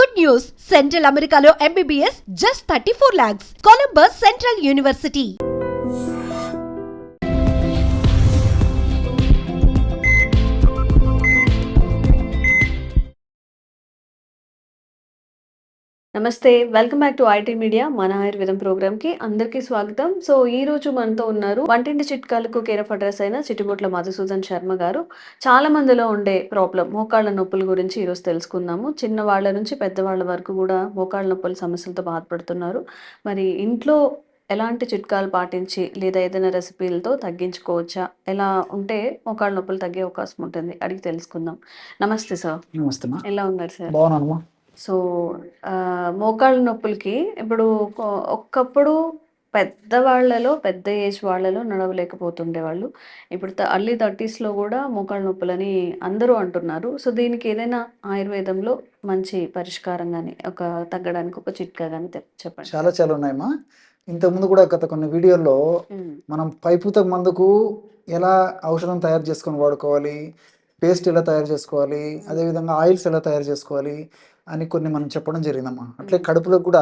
Good news! Central Americano MBBS just 34 lakhs. Columbus Central University. నమస్తే welcome back to IT media మన ఆయుర్వేదం programme కి అందరికీ స్వాగతం. సో ఈ రోజు మనతో ఉన్నారు వంటింటి చిట్కాలకు కేర్ ఆఫ్ అడ్రస్ అయిన చిటిబొట్ల మధుసూదన్ శర్మ గారు. చాలా మందిలో ఉండే ప్రాబ్లం మోకాళ్ళ నొప్పుల గురించి ఈరోజు తెలుసుకుందాము. చిన్న వాళ్ళ నుంచి పెద్దవాళ్ళ వరకు కూడా మోకాళ్ళ నొప్పుల సమస్యలతో బాధపడుతున్నారు. మరి ఇంట్లో ఎలాంటి చిట్కాలు పాటించి లేదా ఏదైనా రెసిపీలతో తగ్గించుకోవచ్చా, ఎలా ఉంటే మోకాళ్ళ నొప్పులు తగ్గే అవకాశం ఉంటుంది అడిగి తెలుసుకుందాం. నమస్తే సార్. నమస్తే అమ్మా. ఎలా ఉన్నారు సార్? బాగున్నానమ్మా. సో మోకాళ్ళ నొప్పులకి ఇప్పుడు ఒకప్పుడు పెద్దవాళ్ళలో పెద్ద ఏజ్ వాళ్ళలో నడవలేకపోతుండేవాళ్ళు. ఇప్పుడు అర్లీ 30స్‌లో కూడా మోకాళ్ళ నొప్పులని అందరూ అంటున్నారు. సో దీనికి ఏదైనా ఆయుర్వేదంలో మంచి పరిష్కారం గాని, తగ్గడానికి ఒక చిట్కా గాని చెప్పండి. చాలా చాలా ఉన్నాయమ్మా. ఇంతకుముందు కూడా గత కొన్ని వీడియోల్లో మనం పైపూత మందుకు ఎలా ఔషధం తయారు చేసుకొని వాడుకోవాలి, పేస్ట్ ఎలా తయారు చేసుకోవాలి, అదేవిధంగా ఆయిల్స్ ఎలా తయారు చేసుకోవాలి అని కొన్ని మనం చెప్పడం జరిగిందమ్మా. అట్లే కడుపులో కూడా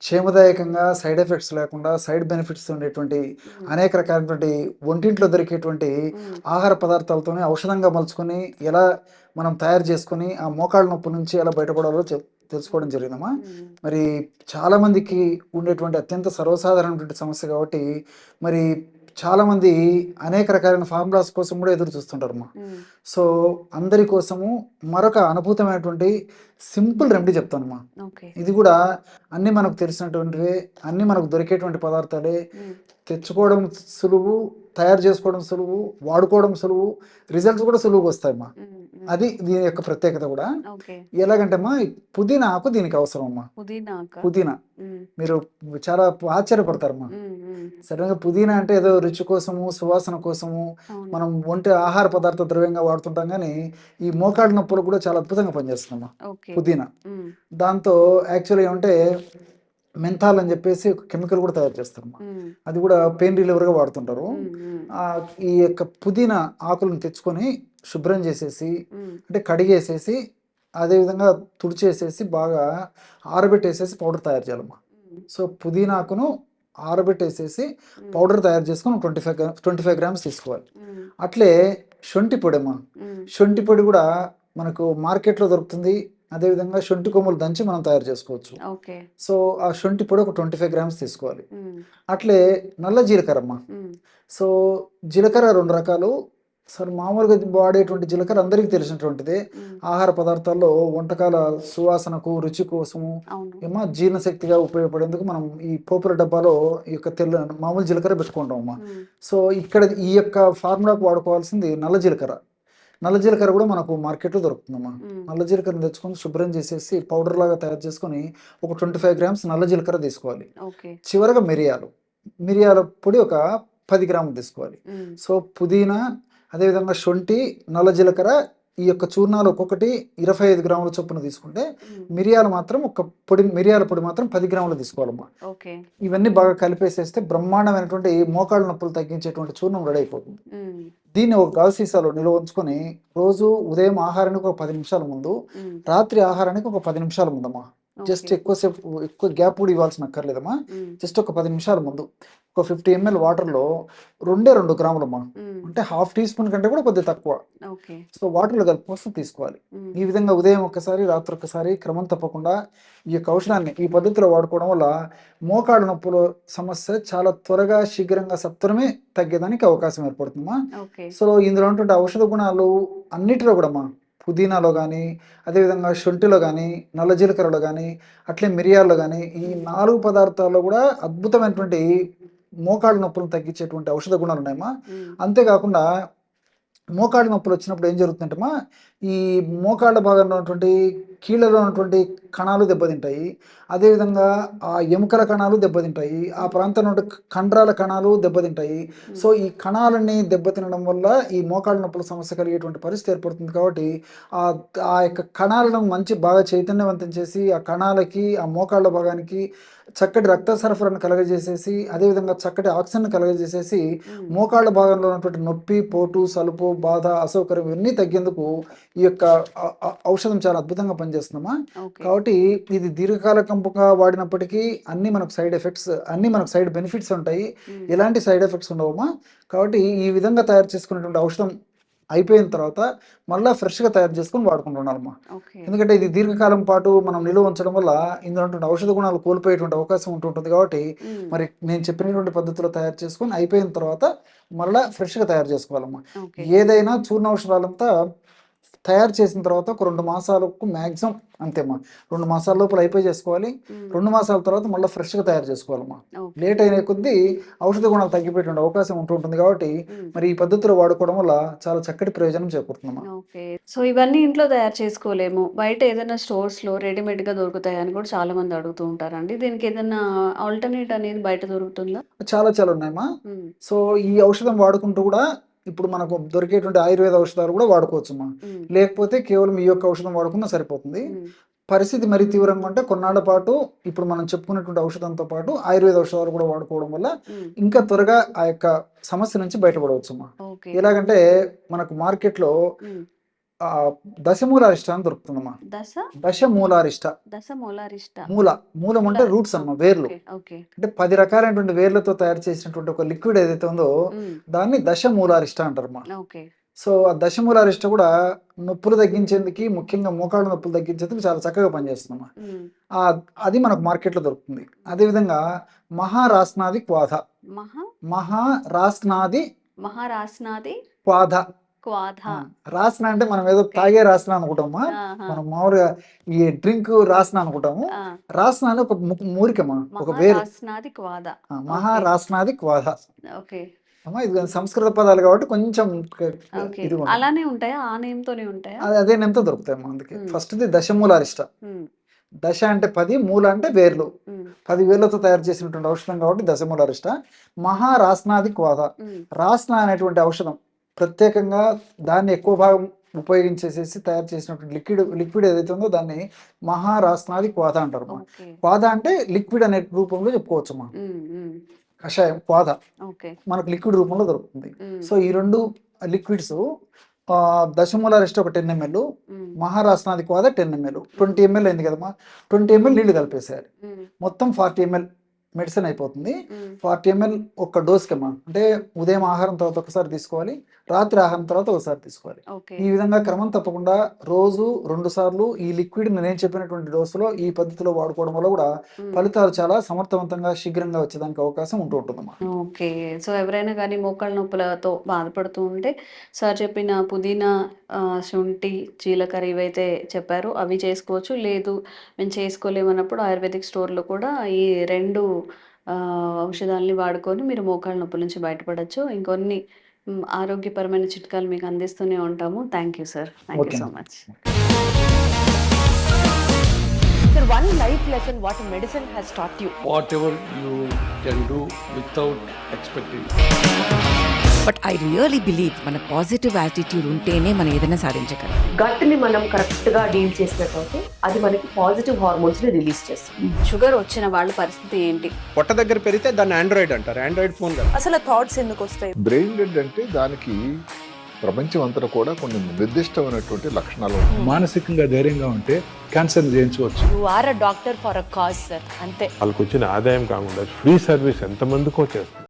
క్షేమదాయకంగా సైడ్ ఎఫెక్ట్స్ లేకుండా సైడ్ బెనిఫిట్స్ ఉండేటువంటి అనేక రకాలైనటువంటి ఒంటింట్లో దొరికేటువంటి ఆహార పదార్థాలతోనే ఔషధంగా మలుచుకొని ఎలా మనం తయారు చేసుకొని ఆ మోకాళ్ళ నొప్పి నుంచి ఎలా బయటపడాలో తెలుసుకోవడం జరిగిందమ్మా. మరి చాలామందికి ఉండేటువంటి అత్యంత సర్వసాధారణమైనటువంటి సమస్య కాబట్టి మరి చాలామంది అనేక రకాలైన ఫార్ములాస్ కోసం కూడా ఎదురు చూస్తుంటారమ్మా. సో అందరి కోసము మరొక అనుభూతమైనటువంటి సింపుల్ రెమెడీ చెప్తానమ్మా. ఇది కూడా అన్నీ మనకు తెలిసినటువంటివే, అన్నీ మనకు దొరికేటువంటి పదార్థాలే. తెచ్చుకోవడం సులువు, తయారు చేసుకోవడం సులువు, వాడుకోవడం సులువు, రిజల్ట్స్ కూడా సులువుగా వస్తాయమ్మా. అది దీని యొక్క ప్రత్యేకత కూడా. ఎలాగంటే అమ్మా, పుదీనా ఆకు దీనికి అవసరం అమ్మా. పుదీనా మీరు చాలా ఆశ్చర్యపడతారమ్మా. సడన్గా పుదీనా అంటే ఏదో రుచి కోసము, సువాసన కోసము మనం ఒంటి ఆహార పదార్థ ద్రవ్యంగా వాడుతుంటాం, కానీ ఈ మోకాళ్ళ నొప్పులు కూడా చాలా అద్భుతంగా పనిచేస్తుందమ్మా పుదీనా. దాంతో యాక్చువల్గా ఏమంటే మెంథాల్ అని చెప్పేసి ఒక కెమికల్ కూడా తయారు చేస్తారమ్మా. అది కూడా పెయిన్ రిలీవర్గా వాడుతుంటారు. ఈ యొక్క పుదీనా ఆకులను తెచ్చుకొని శుభ్రం చేసేసి, అంటే కడిగేసేసి, అదేవిధంగా తుడిచేసేసి బాగా ఆరబెట్టేసేసి పౌడర్ తయారు చేయాలమ్మా. సో పుదీనా ఆకును ఆరబెట్టేసేసి పౌడర్ తయారు చేసుకొని 25 గ్రామ్స్ తీసుకోవాలి. అట్లే శొంఠి పొడి అమ్మా. శొంఠి పొడి కూడా మనకు మార్కెట్లో దొరుకుతుంది. అదేవిధంగా శొంఠి కొమ్ములు దంచి మనం తయారు చేసుకోవచ్చు. సో ఆ శొంఠి పొడి ఒక 25 గ్రామ్స్ తీసుకోవాలి. అట్లే నల్ల జీలకర్ర అమ్మా. సో జీలకర్ర 2 రకాలు. సార్ మామూలుగా వాడేటువంటి జీలకర్ర అందరికీ తెలిసినటువంటిదే. ఆహార పదార్థాల్లో వంటకాల సువాసనకు, రుచి కోసము ఏమో జీర్ణశక్తిగా ఉపయోగపడేందుకు మనం ఈ పోపుల డబ్బాలో ఈ యొక్క మామూలు జీలకర్ర పెట్టుకుంటాం అమ్మా. సో ఇక్కడ ఈ యొక్క ఫార్ములాకు వాడుకోవాల్సింది నల్ల జీలకర్ర. నల్ల జీలకర్ర కూడా మనకు మార్కెట్లో దొరుకుతుందమ్మా. నల్ల జీలకర్రను తెచ్చుకొని శుభ్రం చేసేసి పౌడర్ లాగా తయారు చేసుకొని ఒక 25 గ్రామ్స్ నల్ల జీలకర్ర తీసుకోవాలి. చివరగా మిరియాల పొడి ఒక 10 గ్రాములు తీసుకోవాలి. సో పుదీనా, అదేవిధంగా శొంఠి, నల్ల జీలకర్ర ఈ యొక్క చూర్ణాలు ఒక్కొక్కటి 25 గ్రాముల చొప్పున తీసుకుంటే మిరియాల పొడి మాత్రం 10 గ్రాములు తీసుకోవాలమ్మా. ఇవన్నీ బాగా కలిపేసేస్తే బ్రహ్మాండమైనటువంటి మోకాళ్ళ నొప్పులు తగ్గించేటువంటి చూర్ణం రెడీ అయిపోతుంది. దీన్ని ఒక గాజు సీసాలో నిల్వ ఉంచుకొని రోజు ఉదయం ఆహారానికి ఒక 10 నిమిషాల ముందు, రాత్రి ఆహారానికి ఒక 10 నిమిషాల ముందమ్మా. జస్ట్ ఎక్కువ గ్యాప్ కూడా ఇవ్వాల్సిన అక్కర్లేదమ్మా. జస్ట్ ఒక 10 నిమిషాల ముందు ఒక 50 ml వాటర్లో 2 గ్రాములమ్మా, అంటే ½ టీ స్పూన్ కంటే కూడా కొద్దిగా తక్కువ. సో వాటర్లో కలిపి తీసుకోవాలి. ఈ విధంగా ఉదయం ఒక్కసారి, రాత్రి ఒక్కసారి క్రమం తప్పకుండా ఈ యొక్క ఔషధాన్ని ఈ పద్ధతిలో వాడుకోవడం వల్ల మోకాళ్ళ నొప్పుల సమస్య చాలా త్వరగా, శీఘ్రంగా, సత్వరమే తగ్గేదానికి అవకాశం ఏర్పడుతుందమ్మా. సో ఇందులో ఉన్నటువంటి ఔషధ గుణాలు అన్నిటిలో కూడా అమ్మా, పుదీనాలో కానీ, అదేవిధంగా శొంఠిలో కానీ, నల్ల జీలకర్రలో కానీ, అట్లే మిరియాల్లో కానీ, ఈ 4 పదార్థాల్లో కూడా అద్భుతమైనటువంటి మోకాళ్ళ నొప్పులను తగ్గించేటువంటి ఔషధ గుణాలు ఉన్నాయమ్మా. అంతేకాకుండా మోకాళ్ళ నొప్పులు వచ్చినప్పుడు ఏం జరుగుతుందంటమ్మా, ఈ మోకాళ్ళ భాగంలో ఉన్నటువంటి కీళ్ళలో ఉన్నటువంటి కణాలు దెబ్బతింటాయి. అదేవిధంగా ఆ ఎముకల కణాలు దెబ్బతింటాయి. ఆ ప్రాంతంలో కండరాల కణాలు దెబ్బతింటాయి. సో ఈ కణాలన్నీ దెబ్బతినడం వల్ల ఈ మోకాళ్ళ నొప్పుల సమస్య కలిగేటువంటి పరిస్థితి ఏర్పడుతుంది. కాబట్టి ఆ యొక్క కణాలను బాగా చైతన్యవంతం చేసి ఆ కణాలకి, ఆ మోకాళ్ళ భాగానికి చక్కటి రక్త సరఫరాను కలగజేసేసి, అదేవిధంగా చక్కటి ఆక్సిజన్ కలగజేసేసి మోకాళ్ళ భాగంలో ఉన్నటువంటి నొప్పి, పోటు, సలుపు, బాధ, అసౌకర్యం ఇవన్నీ తగ్గేందుకు ఈ యొక్క ఔషధం చాలా అద్భుతంగా పనిచేస్తుంది. పనిచేస్తుందమ్మా. ఓకే. కాబట్టి ఇది దీర్ఘకాలికంగా వాడినప్పటికీ అన్ని మనకు సైడ్ ఎఫెక్ట్స్, అన్ని మనకు సైడ్ బెనిఫిట్స్ ఉంటాయి. హ్మ్. ఎలాంటి సైడ్ ఎఫెక్ట్స్ ఉండవమ్మా. కాబట్టి ఈ విధంగా తయారు చేసుకునేటువంటి ఔషధం అయిపోయిన తర్వాత మళ్ళీ ఫ్రెష్గా తయారు చేసుకొని వాడుకుంటున్నారమ్మా. ఓకే. ఎందుకంటే ఇది దీర్ఘకాలం పాటు మనం నిలువ ఉంచడం వల్ల ఇందులో ఉన్నటువంటి ఔషధ గుణాలు కోల్పోయేటువంటి అవకాశం ఉంటుంటుంది. కాబట్టి హ్మ్. మరి నేను చెప్పినటువంటి పద్ధతిలో తయారు చేసుకొని అయిపోయిన తర్వాత మళ్ళీ ఫ్రెష్గా తయారు చేసుకోవాలమ్మా. ఓకే. ఏదైనా చూర్ణ ఔషధాలంతా తయారు చేసిన తర్వాత ఒక 2 మాసాలకు మ్యాక్సిమం అంతేమ్మా. 2 మాసాల లోపల అయిపోయి చేసుకోవాలి. హ్మ్. 2 మాసాల తర్వాత మళ్ళీ ఫ్రెష్గా తయారు చేసుకోవాలమ్మా. ఓకే. లేట్ అయిన కొద్దీ ఔషధ గుణాలు తగ్గిపోయేటువంటి అవకాశం ఉంటుంటుంది. కాబట్టి హ్మ్. మరి ఈ పద్ధతిలో వాడుకోవడం వల్ల చాలా చక్కటి ప్రయోజనం చేకూరుతుందమ్మా. ఓకే. సో ఇవన్నీ ఇంట్లో తయారు చేసుకోలేము. బయట ఏదైనా స్టోర్స్‌లో రెడీమేడ్‌గా దొరుకుతాయని కూడా చాలా మంది అడుగుతూ ఉంటారండి. దీనికి ఏదన్నా ఆల్టర్‌నేట్ అనేది బయట దొరుకుతుందా? చాలా చాలా ఉన్నాయమ్మా. హ్మ్. సో ఈ ఔషధం వాడుకుంటూ కూడా ఇప్పుడు మనకు దొరికేటువంటి ఆయుర్వేద ఔషధాలు కూడా వాడుకోవచ్చమ్మా. హ్మ్. లేకపోతే కేవలం ఈ యొక్క ఔషధం వాడుకున్నా సరిపోతుంది. హ్మ్. పరిస్థితి మరీ తీవ్రంగా ఉంటే కొన్నాళ్ల పాటు ఇప్పుడు మనం చెప్పుకున్నటువంటి ఔషధంతో పాటు ఆయుర్వేద ఔషధాలు కూడా వాడుకోవడం వల్ల హ్మ్. ఇంకా త్వరగా ఆ యొక్క సమస్య నుంచి బయటపడవచ్చమ్మా. ఓకే. ఎలాగంటే మనకు మార్కెట్లో హ్మ్. దశమూలారిష్ట అని దొరుకుతుందమ్మా. దశమూలారిష్ట. దశమూలారిష్ట. మూలం అంటే రూట్స్ అమ్మా, వేర్లు. ఓకే. ఓకే. అంటే 10 రకాలైనటువంటి వేర్లతో తయారు చేసినటువంటి ఒక లిక్విడ్ ఏదైతే ఉందో హ్మ్. దాన్ని దశమూలారిష్ట అంటారమ్మా. ఓకే. సో ఆ దశమూలారిష్ట కూడా నొప్పులు తగ్గించేందుకు, ముఖ్యంగా మోకాళ్ళ నొప్పులు తగ్గించేందుకు చాలా చక్కగా పనిచేస్తుందమ్మా. హ్మ్. అది మనకు మార్కెట్లో దొరుకుతుంది. అదేవిధంగా మహారాస్నాది క్వాథ. మహారాస్నాది మహారాస్నాది క్వాథ. క్వాథ. రాస్న అంటే మనం ఏదో ఓకే. తాగే రాస్న అనుకుంటామా. ఆహా! మనం మామూలుగా ఈ డ్రింక్ రాస్న అనుకుంటాము. ఆ! రాస్న అని ఒక మూలికమ్మా, ఒక వేరు. మహారాస్నాది క్వాథ. ఓకే. మహారాస్నాది క్వాథ. ఓకే. అమ్మా ఇది సంస్కృత పదాలు కాబట్టి కొంచెం ఓకే. ఇది ఉంటుంది. అలానే ఉంటాయా? ఆ నేమ్‌తోనే ఉంటాయా? అదే నేమ్‌తో దొరుకుతాయమ్మా. అందుకే హ్మ్. ఫస్ట్‌ది దశమూలారిష్ట. హ్మ్. దశ అంటే 10, మూల అంటే వేర్లు. హ్మ్. 10 వేర్లతో తయారు చేసినటువంటి ఔషధం కాబట్టి దశమూలారిష్ట. మహారాస్నాది క్వాథ. హ్మ్. రాస్న అనేటువంటి ఔషధం ప్రత్యేకంగా దాన్ని ఎక్కువ భాగం ఉపయోగించేసేసి తయారు చేసినటువంటి లిక్విడ్ ఏదైతే ఉందో దాన్ని మహారాస్నాది క్వాథ అంటారమ్మా. ఓకే. క్వాథ అంటే లిక్విడ్ అనే రూపంలో చెప్పుకోవచ్చమ్మా. హ్మ్. హ్మ్. కషాయం క్వాథ ఓకే. మనకు లిక్విడ్ రూపంలో దొరుకుతుంది. హ్మ్. సో ఈ 2 లిక్విడ్స్ దశమూలారిష్ట ఒక 10 ml, హ్మ్. మహారాస్నాది క్వాథ 10 ml. 20 ml అయింది కదమ్మా. 20 ml నీళ్లు కలిపేసేయాలి. హ్మ్. మొత్తం 40 ml మెడిసిన్ అయిపోతుంది. హ్మ్. 40 ml ఒక్క డోస్కమ్మా. అంటే ఉదయం ఆహారం తర్వాత ఒకసారి తీసుకోవాలి, రాత్రి ఆహారం తర్వాత ఒకసారి తీసుకోవాలి. ఓకే. ఈ విధంగా క్రమం తప్పకుండా రోజు 2 సార్లు ఈ లిక్విడ్ నేను చెప్పినటువంటి డోసులో ఈ పద్ధతిలో వాడుకోవడం వల్ల కూడా హ్మ్. ఫలితాలు చాలా సమర్థవంతంగా శీఘ్రంగా వచ్చేదానికి అవకాశం ఉంటుందమ్మా. ఓకే. సో ఎవరైనా గానీ మోకాళ్ళ నొప్పులతో బాధపడుతూ ఉంటే సార్ చెప్పిన పుదీనా, శుంఠి, జీలకర్ర ఇవైతే చెప్పారో అవి చేసుకోవచ్చు. లేదు మేము చేసుకోలేమన్నప్పుడు ఆయుర్వేదిక్ స్టోర్‌లో కూడా ఈ 2 ఔషధాలని వాడుకొని మీరు మోకాళ్ళ నొప్పుల నుంచి బయటపడొచ్చు. ఇంకొన్ని ఆరోగ్యపరమైన చిట్కాలు మీకు అందిస్తూనే ఉంటాము. Thank you sir. Thank you okay so అమ్మా. Much. Sir, one life lesson what medicine has taught you. whatever you can do without expecting. But I really believe మన పాజిటివ్ యాటిట్యూడ్ ఉంటేనే మనం ఏదైనా సాధించగలం. గట్ని మనం కరెక్ట్గా డీల్ చేసినట్లయితే అది మనకి పాజిటివ్ హార్మోన్స్ని రిలీజ్ చేస్తుంది. షుగర్ వచ్చిన వాళ్ళ పరిస్థితి ఏంటి? పొట్ట దగ్గర పెరిగితే దాన్ని ఆండ్రాయిడ్ అంటారు, ఆండ్రాయిడ్ ఫోన్ కదా. అసలు థాట్స్ ఎందుకు వస్తాయి? బ్రెయిన్ డెడ్ అంటే దానికి ప్రపంచం అంతా కూడా కొన్ని నిర్దిష్టమైనటువంటి లక్షణాలు ఉంటాయి. మానసికంగా ధైర్యంగా ఉంటే క్యాన్సర్ జయించవచ్చు. You are a doctor for a cause sir, అంతే. వాళ్ళకి వచ్చిన ఆదాయం కాకుండా ఫ్రీ సర్వీస్ ఎంతమందికో చేస్తారు.